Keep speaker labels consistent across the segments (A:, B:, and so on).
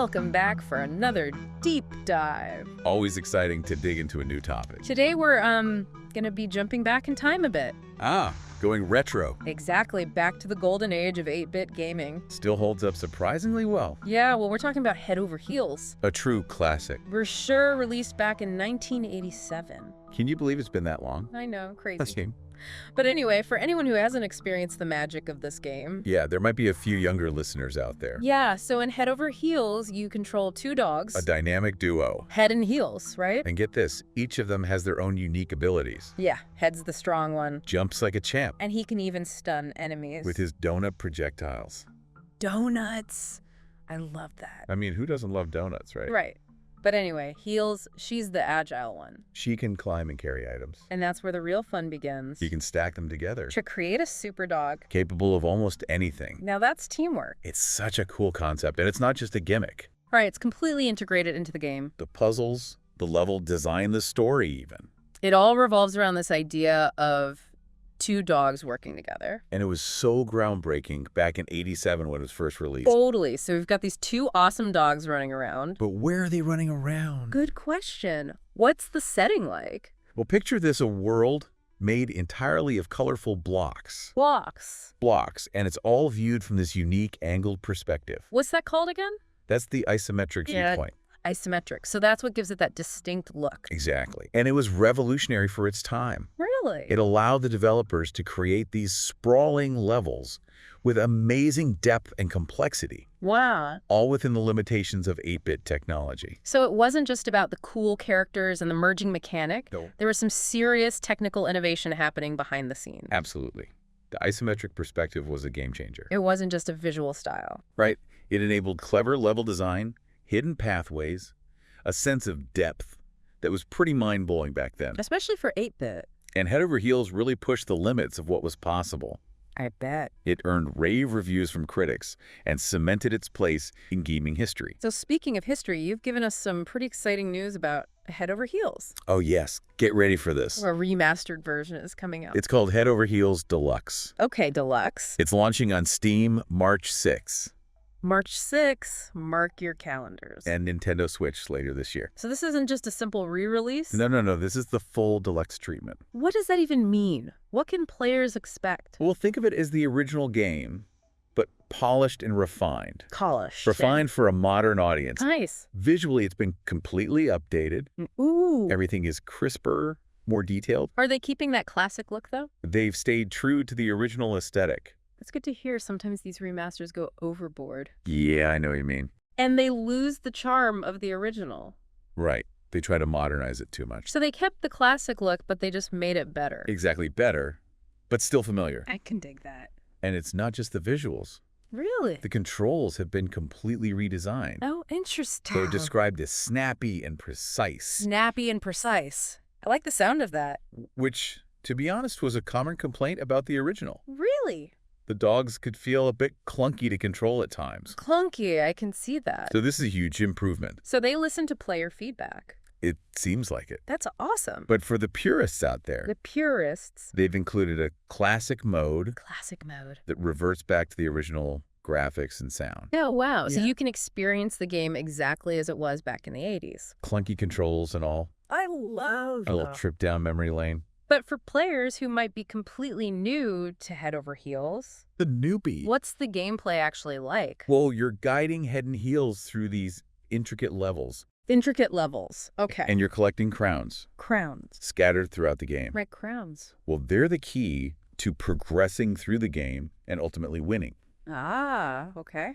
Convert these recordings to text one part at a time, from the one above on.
A: Welcome back for another deep dive.
B: Always exciting to dig into a new topic.
A: Today we're gonna be jumping back in time a bit.
B: Going retro.
A: Exactly, back to the golden age of 8-bit gaming.
B: Still holds up surprisingly well.
A: Yeah, well, we're talking about Head Over Heels.
B: A true classic.
A: For sure, released back in 1987.
B: Can you believe it's been that long?
A: I know, crazy.
B: That's game.
A: But anyway, for anyone who hasn't experienced the magic of this game.
B: Yeah, there might be a few younger listeners out there.
A: Yeah, so in Head Over Heels, you control two dogs.
B: A dynamic duo.
A: Head and heels, right?
B: And get this, each of them has their own unique abilities.
A: Yeah, Head's the strong one.
B: Jumps like a champ.
A: And he can even stun enemies.
B: With his donut projectiles.
A: Donuts. I love that.
B: I mean, who doesn't love donuts, right?
A: Right. But anyway, Heels, she's the agile one.
B: She can climb and carry items.
A: And that's where the real fun begins.
B: You can stack them together.
A: To create a super dog.
B: Capable of almost anything.
A: Now that's teamwork.
B: It's such a cool concept, and it's not just a gimmick.
A: Right, it's completely integrated into the game.
B: The puzzles, the level design, the story even.
A: It all revolves around this idea of two dogs working together.
B: And it was so groundbreaking back in '87 when it was first released.
A: Totally. So we've got these two awesome dogs running around.
B: But where are they running around?
A: Good question. What's the setting like?
B: Well, picture this, a world made entirely of colorful blocks.
A: Blocks.
B: Blocks, and it's all viewed from this unique angled perspective.
A: What's that called again?
B: That's the isometric viewpoint.
A: Isometric. So that's what gives it that distinct look.
B: Exactly. And it was revolutionary for its time.
A: Really?
B: It allowed the developers to create these sprawling levels with amazing depth and complexity.
A: Wow.
B: All within the limitations of 8-bit technology.
A: So it wasn't just about the cool characters and the merging mechanic.
B: No.
A: There was some serious technical innovation happening behind the scenes.
B: Absolutely. The isometric perspective was a game changer.
A: It wasn't just a visual style.
B: Right. It enabled clever level design, hidden pathways, a sense of depth that was pretty mind-blowing back then.
A: Especially for 8-bit.
B: And Head Over Heels really pushed the limits of what was possible.
A: I bet.
B: It earned rave reviews from critics and cemented its place in gaming history.
A: So speaking of history, you've given us some pretty exciting news about Head Over Heels.
B: Oh yes, get ready for this.
A: A remastered version is coming out.
B: It's called Head Over Heels Deluxe.
A: Okay, Deluxe.
B: It's launching on Steam March 6th.
A: March 6th, mark your calendars.
B: And Nintendo Switch later this year.
A: So this isn't just a simple re-release?
B: No. This is the full deluxe treatment.
A: What does that even mean? What can players expect?
B: Well, think of it as the original game, but polished and refined.
A: Polished.
B: Refined for a modern audience.
A: Nice.
B: Visually, it's been completely updated.
A: Ooh.
B: Everything is crisper, more detailed.
A: Are they keeping that classic look, though?
B: They've stayed true to the original aesthetic.
A: It's good to hear. Sometimes these remasters go overboard.
B: Yeah, I know what you mean.
A: And they lose the charm of the original.
B: Right. They try to modernize it too much.
A: So they kept the classic look, but they just made it better.
B: Exactly, better, but still familiar.
A: I can dig that.
B: And it's not just the visuals.
A: Really?
B: The controls have been completely redesigned.
A: Oh, interesting.
B: They're described as snappy and precise.
A: Snappy and precise. I like the sound of that.
B: Which, to be honest, was a common complaint about the original.
A: Really?
B: The dogs could feel a bit clunky to control at times.
A: Clunky, I can see that.
B: So this is a huge improvement.
A: So they listen to player feedback.
B: It seems like it.
A: That's awesome.
B: But for the purists out there,
A: The purists.
B: they've included a classic mode
A: Classic mode.
B: that reverts back to the original graphics and sound.
A: Oh, wow. So
B: Yeah.
A: you can experience the game exactly as it was back in the 80s.
B: Clunky controls and all.
A: I love
B: A little trip down memory lane.
A: But for players who might be completely new to Head Over Heels,
B: The newbie.
A: what's the gameplay actually like?
B: Well, you're guiding Head and Heels through these intricate levels.
A: Intricate levels. Okay.
B: And you're collecting crowns
A: Crowns.
B: scattered throughout the game.
A: Right, crowns.
B: Well, they're the key to progressing through the game and ultimately winning.
A: Ah, okay.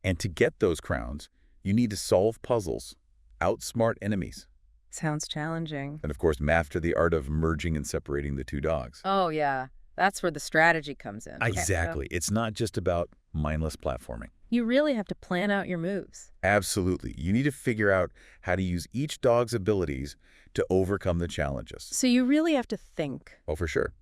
B: And to get those crowns, you need to solve puzzles, outsmart enemies,
A: Sounds challenging.
B: and of course, master the art of merging and separating the two dogs.
A: Oh, yeah. That's where the strategy comes in. Okay, so
B: Exactly. It's not just about mindless platforming.
A: you really have to plan out your moves.
B: Absolutely. You need to figure out how to use each dog's abilities to overcome the challenges.
A: So you really have to think,
B: Oh, for sure.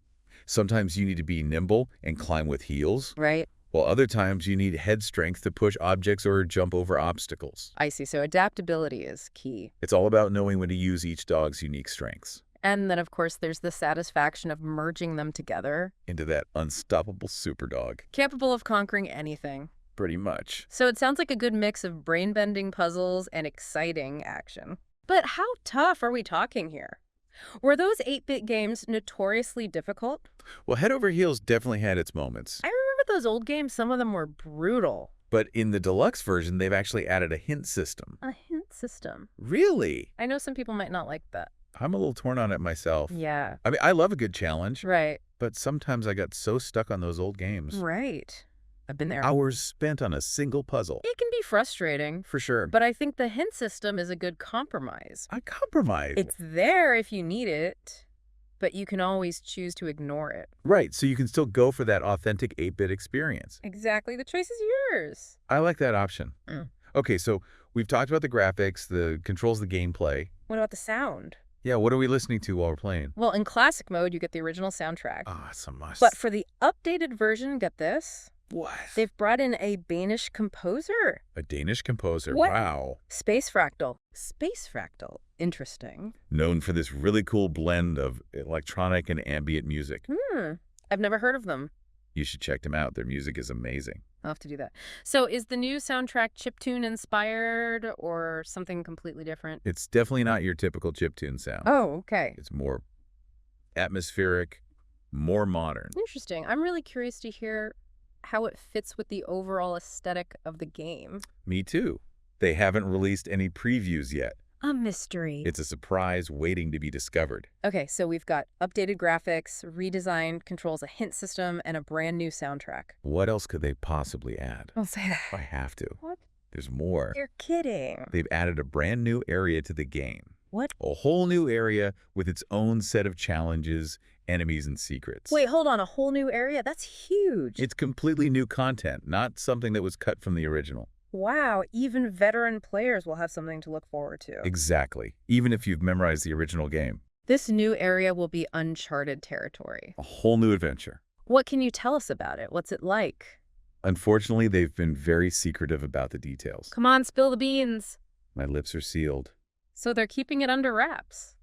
B: Sometimes you need to be nimble and climb with heels,
A: right?
B: while other times you need head strength to push objects or jump over obstacles.
A: I see. So adaptability is key.
B: It's all about knowing when to use each dog's unique strengths.
A: And then, of course, there's the satisfaction of merging them together.
B: Into that unstoppable super dog.
A: Capable of conquering anything.
B: Pretty much.
A: So it sounds like a good mix of brain-bending puzzles and exciting action. But how tough are we talking here? Were those 8-bit games notoriously difficult?
B: Well, Head Over Heels definitely had its moments.
A: I remember those old games, some of them were brutal.
B: But in the deluxe version, they've actually added a hint system.
A: A hint system.
B: Really?
A: I know some people might not like that.
B: I'm a little torn on it myself.
A: Yeah.
B: I mean, I love a good challenge,
A: Right.
B: but sometimes I got so stuck on those old games.
A: Right. I've been there.
B: Hours spent on a single puzzle.
A: It can be frustrating,
B: For sure.
A: but I think the hint system is a good compromise.
B: A compromise.
A: It's there if you need it, but you can always choose to ignore it.
B: Right, so you can still go for that authentic 8-bit experience.
A: Exactly. The choice is yours.
B: I like that option.
A: Mm.
B: Okay, so we've talked about the graphics, the controls, the gameplay.
A: What about the sound?
B: Yeah, what are we listening to while we're playing?
A: Well, in classic mode, you get the original soundtrack.
B: Ah, it's a must.
A: But for the updated version, get this.
B: What?
A: They've brought in a Danish composer.
B: A Danish composer.
A: What?
B: Wow.
A: Space Fractal. Space Fractal. Interesting.
B: Known for this really cool blend of electronic and ambient music.
A: I've never heard of them.
B: You should check them out. Their music is amazing.
A: I'll have to do that. So is the new soundtrack chiptune inspired or something completely different?
B: It's definitely not your typical chiptune sound.
A: Oh, okay.
B: It's more atmospheric, more modern.
A: Interesting. I'm really curious to hear how it fits with the overall aesthetic of the game.
B: Me too. They haven't released any previews yet.
A: A mystery.
B: It's a surprise waiting to be discovered.
A: Okay, so we've got updated graphics, redesigned controls, a hint system, and a brand new soundtrack.
B: What else could they possibly add?
A: Don't say that.
B: I have to.
A: What?
B: There's more.
A: You're kidding.
B: They've added a brand new area to the game.
A: What?
B: A whole new area with its own set of challenges, enemies, and secrets.
A: Wait, hold on. A whole new area? That's huge.
B: It's completely new content, not something that was cut from the original.
A: Wow, even veteran players will have something to look forward to.
B: Exactly. Even if you've memorized the original game.
A: This new area will be uncharted territory.
B: A whole new adventure.
A: What can you tell us about it? What's it like?
B: Unfortunately, they've been very secretive about the details.
A: Come on, spill the beans.
B: My lips are sealed.
A: So they're keeping it under wraps.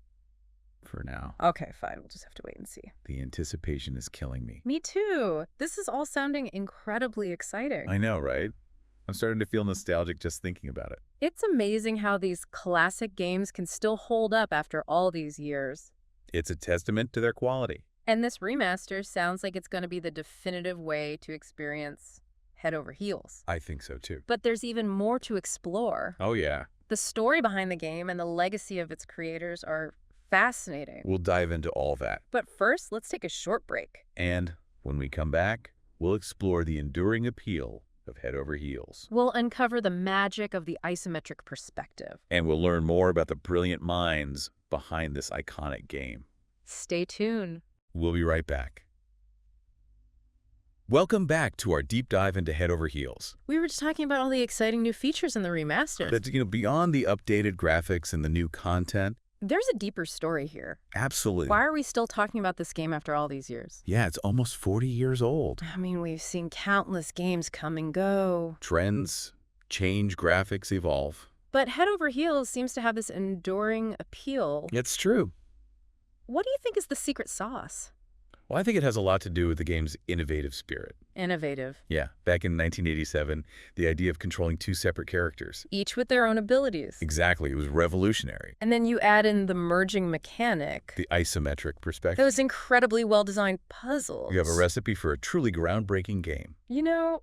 B: For now.
A: Okay, fine. We'll just have to wait and see.
B: The anticipation is killing me.
A: Me too. This is all sounding incredibly exciting.
B: I know, right? I'm starting to feel nostalgic just thinking about it.
A: It's amazing how these classic games can still hold up after all these years.
B: It's a testament to their quality.
A: And this remaster sounds like it's going to be the definitive way to experience Head Over Heels.
B: I think so too.
A: But there's even more to explore.
B: Oh yeah.
A: The story behind the game and the legacy of its creators are fascinating.
B: We'll dive into all that.
A: But first, let's take a short break.
B: And when we come back, we'll explore the enduring appeal of Head Over Heels.
A: We'll uncover the magic of the isometric perspective.
B: And we'll learn more about the brilliant minds behind this iconic game.
A: Stay tuned.
B: We'll be right back. Welcome back to our deep dive into Head Over Heels.
A: We were just talking about all the exciting new features in the remaster.
B: But, beyond the updated graphics and the new content,
A: there's a deeper story here.
B: absolutely.
A: Why are we still talking about this game after all these years?
B: Yeah, it's almost 40 years old.
A: I mean, we've seen countless games come and go.
B: Trends change, graphics evolve.
A: But Head Over Heels seems to have this enduring appeal.
B: It's true.
A: What do you think is the secret sauce?
B: Well, I think it has a lot to do with the game's innovative spirit.
A: Innovative.
B: Yeah, back in 1987, the idea of controlling two separate characters.
A: Each with their own abilities.
B: Exactly, it was revolutionary.
A: And then you add in the merging mechanic.
B: The isometric perspective.
A: Those incredibly well-designed puzzles.
B: You have a recipe for a truly groundbreaking game.
A: You know,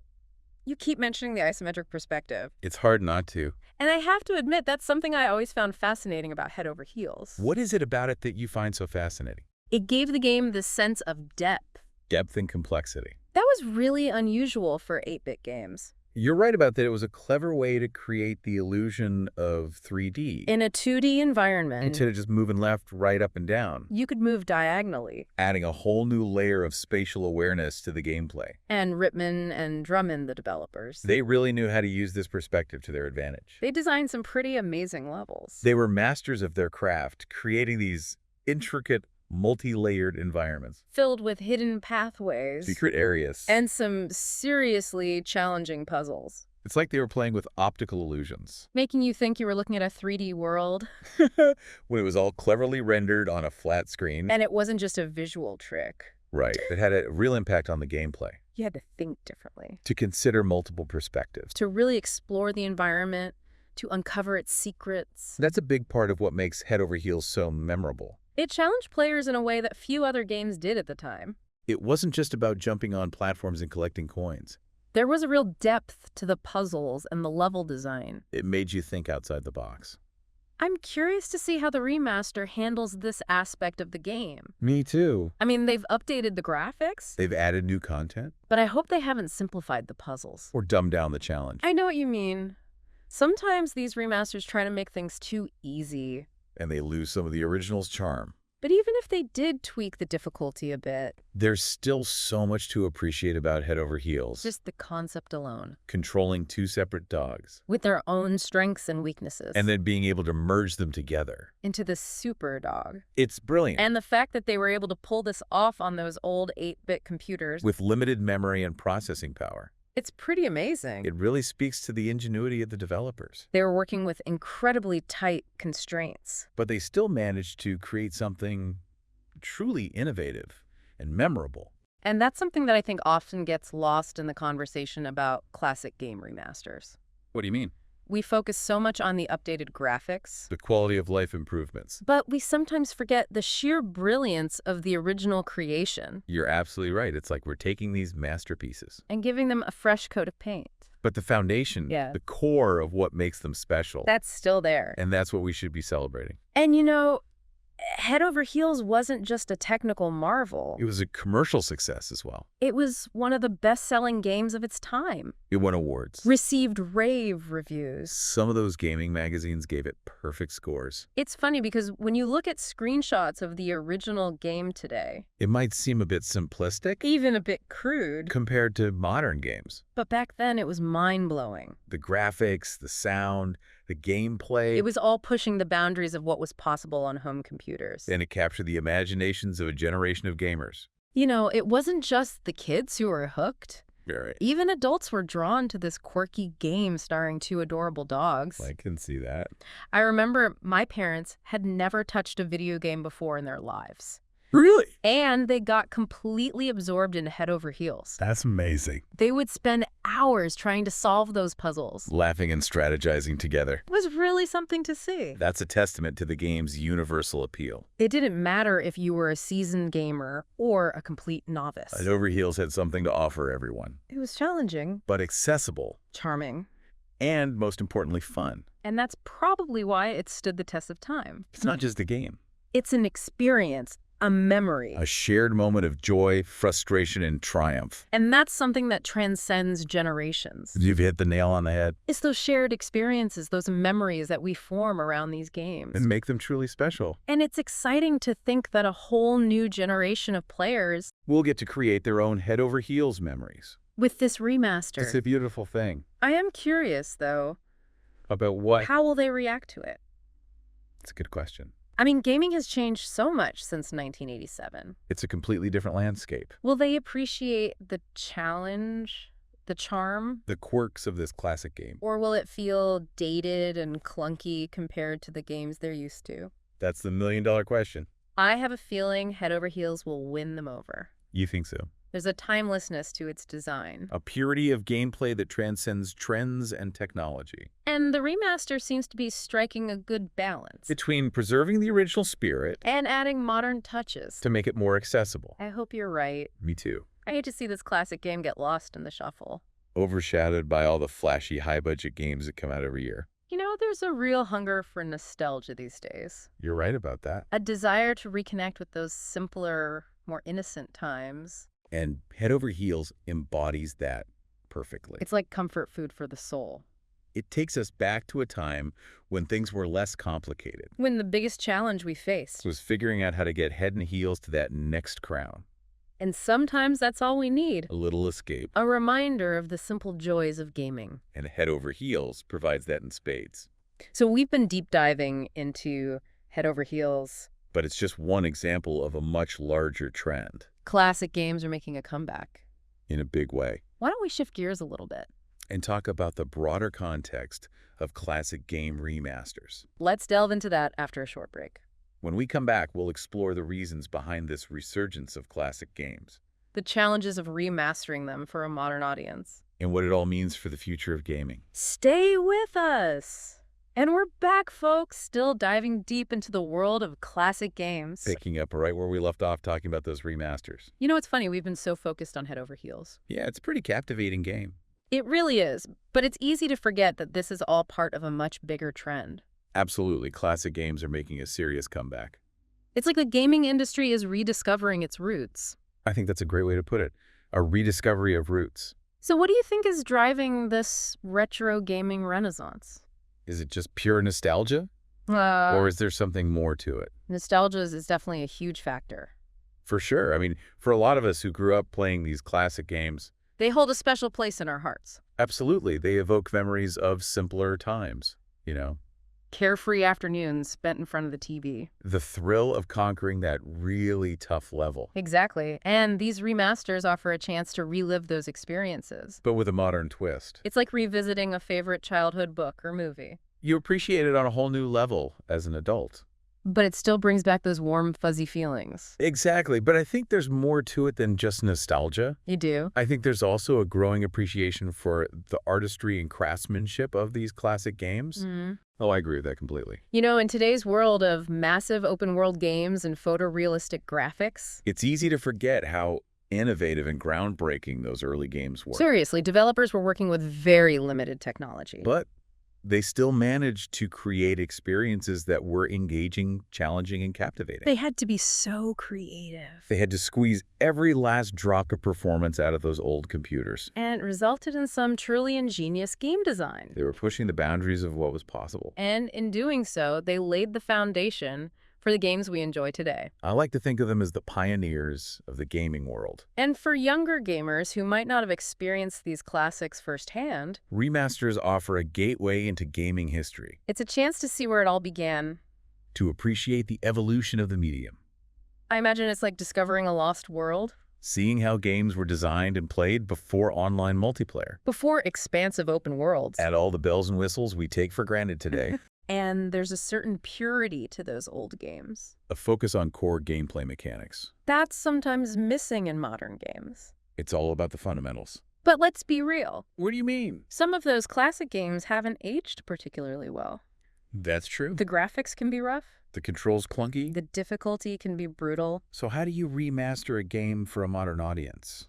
A: you keep mentioning the isometric perspective.
B: It's hard not to.
A: And I have to admit, that's something I always found fascinating about Head Over Heels.
B: What is it about it that you find so fascinating?
A: It gave the game this sense of depth.
B: Depth and complexity.
A: That was really unusual for 8-bit games.
B: You're right about that. It was a clever way to create the illusion of 3D.
A: In a 2D environment,
B: Instead of just moving left, right, up, and down.
A: you could move diagonally.
B: Adding a whole new layer of spatial awareness to the gameplay.
A: And Ritman and Drummond, the developers,
B: They really knew how to use this perspective to their advantage.
A: they designed some pretty amazing levels.
B: They were masters of their craft, creating these intricate, multi-layered environments.
A: Filled with hidden pathways.
B: Secret areas.
A: And some seriously challenging puzzles.
B: It's like they were playing with optical illusions.
A: Making you think you were looking at a 3D world.
B: When it was all cleverly rendered on a flat screen.
A: And it wasn't just a visual trick.
B: Right. It had a real impact on the gameplay.
A: You had to think differently.
B: To consider multiple perspectives.
A: To really explore the environment, to uncover its secrets.
B: That's a big part of what makes Head Over Heels so memorable.
A: It challenged players in a way that few other games did at the time.
B: It wasn't just about jumping on platforms and collecting coins.
A: There was a real depth to the puzzles and the level design.
B: It made you think outside the box.
A: I'm curious to see how the remaster handles this aspect of the game.
B: Me too.
A: I mean, they've updated the graphics,
B: They've added new content.
A: but I hope they haven't simplified the puzzles.
B: Or dumbed down the challenge.
A: I know what you mean. Sometimes these remasters try to make things too easy.
B: And they lose some of the original's charm.
A: But even if they did tweak the difficulty a bit,
B: There's still so much to appreciate about Head Over Heels.
A: just the concept alone,
B: Controlling two separate dogs.
A: with their own strengths and weaknesses,
B: And then being able to merge them together.
A: into the super dog.
B: It's brilliant.
A: And the fact that they were able to pull this off on those old 8-bit computers,
B: With limited memory and processing power.
A: it's pretty amazing.
B: It really speaks to the ingenuity of the developers.
A: They were working with incredibly tight constraints.
B: But they still managed to create something truly innovative and memorable.
A: And that's something that I think often gets lost in the conversation about classic game remasters.
B: What do you mean?
A: We focus so much on the updated graphics,
B: The quality of life improvements.
A: but we sometimes forget the sheer brilliance of the original creation
B: You're absolutely right. It's like we're taking these masterpieces.
A: and giving them a fresh coat of paint.
B: But the foundation,
A: Yeah.
B: the core of what makes them special.
A: That's still there.
B: And that's what we should be celebrating.
A: And you know, Head Over Heels wasn't just a technical marvel.
B: It was a commercial success as well.
A: It was one of the best-selling games of its time.
B: It won awards.
A: Received rave reviews.
B: Some of those gaming magazines gave it perfect scores.
A: It's funny because when you look at screenshots of the original game today,
B: It might seem a bit simplistic
A: even a bit crude,
B: compared to modern games.
A: but back then it was mind-blowing.
B: The graphics, the sound, the gameplay.
A: It was all pushing the boundaries of what was possible on home computers.
B: And it captured the imaginations of a generation of gamers.
A: You know, it wasn't just the kids who were hooked.
B: Very.
A: Even adults were drawn to this quirky game starring two adorable dogs.
B: I can see that.
A: I remember my parents had never touched a video game before in their lives.
B: Really?
A: And they got completely absorbed in Head Over Heels.
B: That's amazing.
A: They would spend hours trying to solve those puzzles.
B: Laughing and strategizing together.
A: It was really something to see.
B: That's a testament to the game's universal appeal.
A: It didn't matter if you were a seasoned gamer or a complete novice.
B: Head Over Heels had something to offer everyone.
A: It was challenging,
B: But accessible.
A: charming,
B: And, most importantly, fun.
A: and that's probably why it stood the test of time.
B: It's not just a game.
A: It's an experience, a memory.
B: A shared moment of joy, frustration, and triumph.
A: And that's something that transcends generations.
B: You've hit the nail on the head.
A: It's those shared experiences, those memories that we form around these games.
B: And make them truly special.
A: And it's exciting to think that a whole new generation of players,
B: We'll get to create their own Head Over Heels memories.
A: with this remaster.
B: It's a beautiful thing.
A: I am curious, though,
B: About what?
A: how will they react to it?
B: It's a good question.
A: I mean, gaming has changed so much since 1987.
B: It's a completely different landscape.
A: Will they appreciate the challenge, the charm,
B: The quirks of this classic game.
A: or will it feel dated and clunky compared to the games they're used to?
B: That's the million-dollar question.
A: I have a feeling Head Over Heels will win them over.
B: You think so?
A: There's a timelessness to its design.
B: A purity of gameplay that transcends trends and technology.
A: And the remaster seems to be striking a good balance.
B: Between preserving the original spirit
A: And adding modern touches.
B: to make it more accessible.
A: I hope you're right.
B: Me too.
A: I hate to see this classic game get lost in the shuffle.
B: Overshadowed by all the flashy, high-budget games that come out every year.
A: You know, there's a real hunger for nostalgia these days.
B: You're right about that.
A: A desire to reconnect with those simpler, more innocent times.
B: And Head Over Heels embodies that perfectly.
A: It's like comfort food for the soul.
B: It takes us back to a time when things were less complicated.
A: When the biggest challenge we faced.
B: Was figuring out how to get head and heels to that next crown.
A: And sometimes that's all we need.
B: A little escape.
A: A reminder of the simple joys of gaming.
B: And Head Over Heels provides that in spades.
A: So we've been deep diving into Head Over Heels.
B: But it's just one example of a much larger trend.
A: Classic games are making a comeback.
B: In a big way.
A: Why don't we shift gears a little bit?
B: And talk about the broader context of classic game remasters.
A: Let's delve into that after a short break.
B: When we come back, we'll explore the reasons behind this resurgence of classic games.
A: the challenges of remastering them for a modern audience.
B: And what it all means for the future of gaming.
A: Stay with us! And we're back, folks, still diving deep into the world of classic games.
B: Picking up right where we left off talking about those remasters.
A: You know, it's funny, we've been so focused on Head Over Heels.
B: Yeah, it's a pretty captivating game.
A: It really is, but it's easy to forget that this is all part of a much bigger trend.
B: Absolutely, classic games are making a serious comeback.
A: It's like the gaming industry is rediscovering its roots.
B: I think that's a great way to put it. A rediscovery of roots.
A: So what do you think is driving this retro gaming renaissance?
B: Is it just pure nostalgia? Or is there something more to it?
A: Nostalgia is definitely a huge factor.
B: For sure. I mean, for a lot of us who grew up playing these classic games,
A: They hold a special place in our hearts.
B: absolutely, they evoke memories of simpler times, you know?
A: Carefree afternoons spent in front of the TV.
B: The thrill of conquering that really tough level,
A: Exactly. And these remasters offer a chance to relive those experiences.
B: but with a modern twist.
A: It's like revisiting a favorite childhood book or movie.
B: You appreciate it on a whole new level as an adult.
A: But it still brings back those warm, fuzzy feelings.
B: Exactly, but I think there's more to it than just nostalgia.
A: You do?
B: I think there's also a growing appreciation for the artistry and craftsmanship of these classic games. Oh, I agree with that completely.
A: You know, in today's world of massive open-world games and photorealistic graphics,
B: It's easy to forget how innovative and groundbreaking those early games were.
A: seriously, developers were working with very limited technology.
B: But they still managed to create experiences that were engaging, challenging, and captivating.
A: They had to be so creative.
B: They had to squeeze every last drop of performance out of those old computers.
A: And it resulted in some truly ingenious game design.
B: They were pushing the boundaries of what was possible.
A: And in doing so, they laid the foundation for the games we enjoy today.
B: I like to think of them as the pioneers of the gaming world.
A: And for younger gamers who might not have experienced these classics firsthand,
B: Remasters offer a gateway into gaming history,
A: it's a chance to see where it all began.
B: to appreciate the evolution of the medium,
A: I imagine it's like discovering a lost world.
B: seeing how games were designed and played before online multiplayer,
A: Before expansive open worlds.
B: and all the bells and whistles we take for granted today.
A: And there's a certain purity to those old games.
B: A focus on core gameplay mechanics.
A: That's sometimes missing in modern games.
B: It's all about the fundamentals.
A: But let's be real.
B: What do you mean?
A: Some of those classic games haven't aged particularly well.
B: That's true.
A: The graphics can be rough.
B: The controls clunky.
A: The difficulty can be brutal
B: So how do you remaster a game for a modern audience?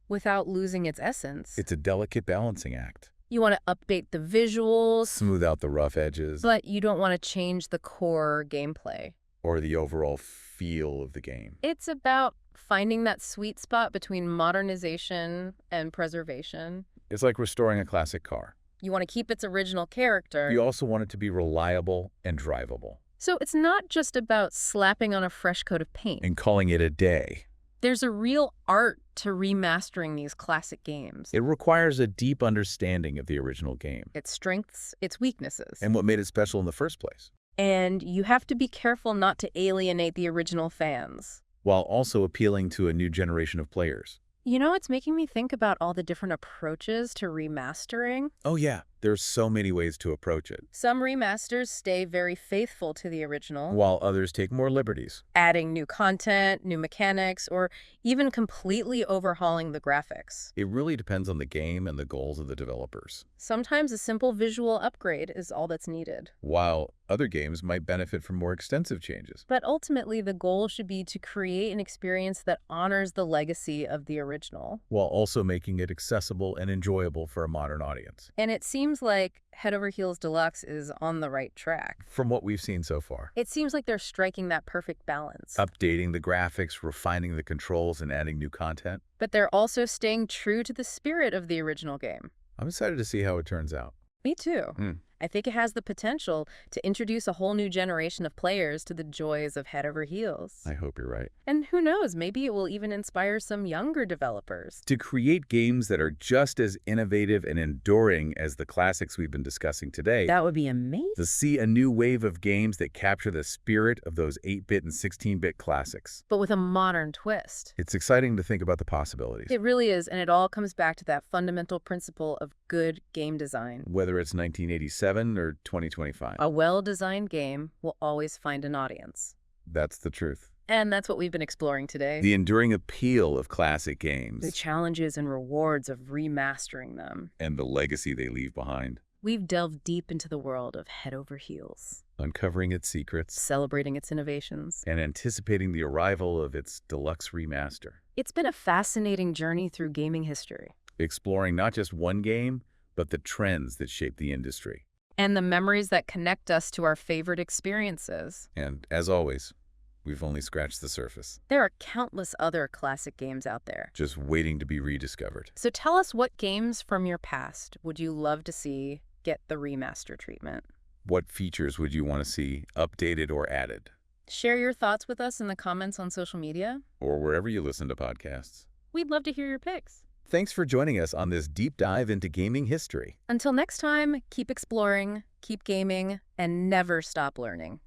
A: without losing its essence.
B: It's a delicate balancing act.
A: You want to update the visuals,
B: Smooth out the rough edges,
A: but you don't want to change the core gameplay.
B: or the overall feel of the game.
A: It's about finding that sweet spot between modernization and preservation.
B: It's like restoring a classic car.
A: You want to keep its original character.
B: You also want it to be reliable and drivable.
A: So it's not just about slapping on a fresh coat of paint.
B: And calling it a day.
A: There's a real art to remastering these classic games.
B: It requires a deep understanding of the original game
A: Its strengths, its weaknesses.
B: and what made it special in the first place,
A: And you have to be careful not to alienate the original fans.
B: while also appealing to a new generation of players.
A: You know, it's making me think about all the different approaches to remastering.
B: Oh yeah, there's so many ways to approach it,
A: Some remasters stay very faithful to the original,
B: while others take more liberties.
A: adding new content, new mechanics, or even completely overhauling the graphics.
B: It really depends on the game and the goals of the developers,
A: Sometimes a simple visual upgrade is all that's needed.
B: while other games might benefit from more extensive changes.
A: But ultimately, the goal should be to create an experience that honors the legacy of the original.
B: While also making it accessible and enjoyable for a modern audience.
A: And it seems like Head Over Heels Deluxe is on the right track.
B: From what we've seen so far.
A: It seems like they're striking that perfect balance.
B: Updating the graphics, refining the controls, and adding new content.
A: But they're also staying true to the spirit of the original game.
B: I'm excited to see how it turns out.
A: Me too. I think it has the potential to introduce a whole new generation of players to the joys of Head Over Heels.
B: I hope you're right.
A: And who knows, maybe it will even inspire some younger developers.
B: To create games that are just as innovative and enduring as the classics we've been discussing today,
A: That would be amazing.
B: to see a new wave of games that capture the spirit of those 8-bit and 16-bit classics.
A: But with a modern twist.
B: It's exciting to think about the possibilities.
A: It really is, and it all comes back to that fundamental principle of good game design.
B: Whether it's 1987 or 2025.
A: A well-designed game will always find an audience.
B: That's the truth.
A: And that's what we've been exploring today.
B: The enduring appeal of classic games.
A: The challenges and rewards of remastering them.
B: And the legacy they leave behind.
A: We've delved deep into the world of Head Over Heels.
B: Uncovering its secrets.
A: Celebrating its innovations.
B: And anticipating the arrival of its deluxe remaster.
A: It's been a fascinating journey through gaming history.
B: Exploring not just one game, but the trends that shape the industry.
A: And the memories that connect us to our favorite experiences.
B: And, as always, we've only scratched the surface.
A: There are countless other classic games out there,
B: just waiting to be rediscovered.
A: So tell us, what games from your past would you love to see get the remaster treatment?
B: What features would you want to see updated or added?
A: Share your thoughts with us in the comments on social media.
B: Or wherever you listen to podcasts.
A: We'd love to hear your picks.
B: Thanks for joining us on this deep dive into gaming history.
A: Until next time, keep exploring, keep gaming, and never stop learning.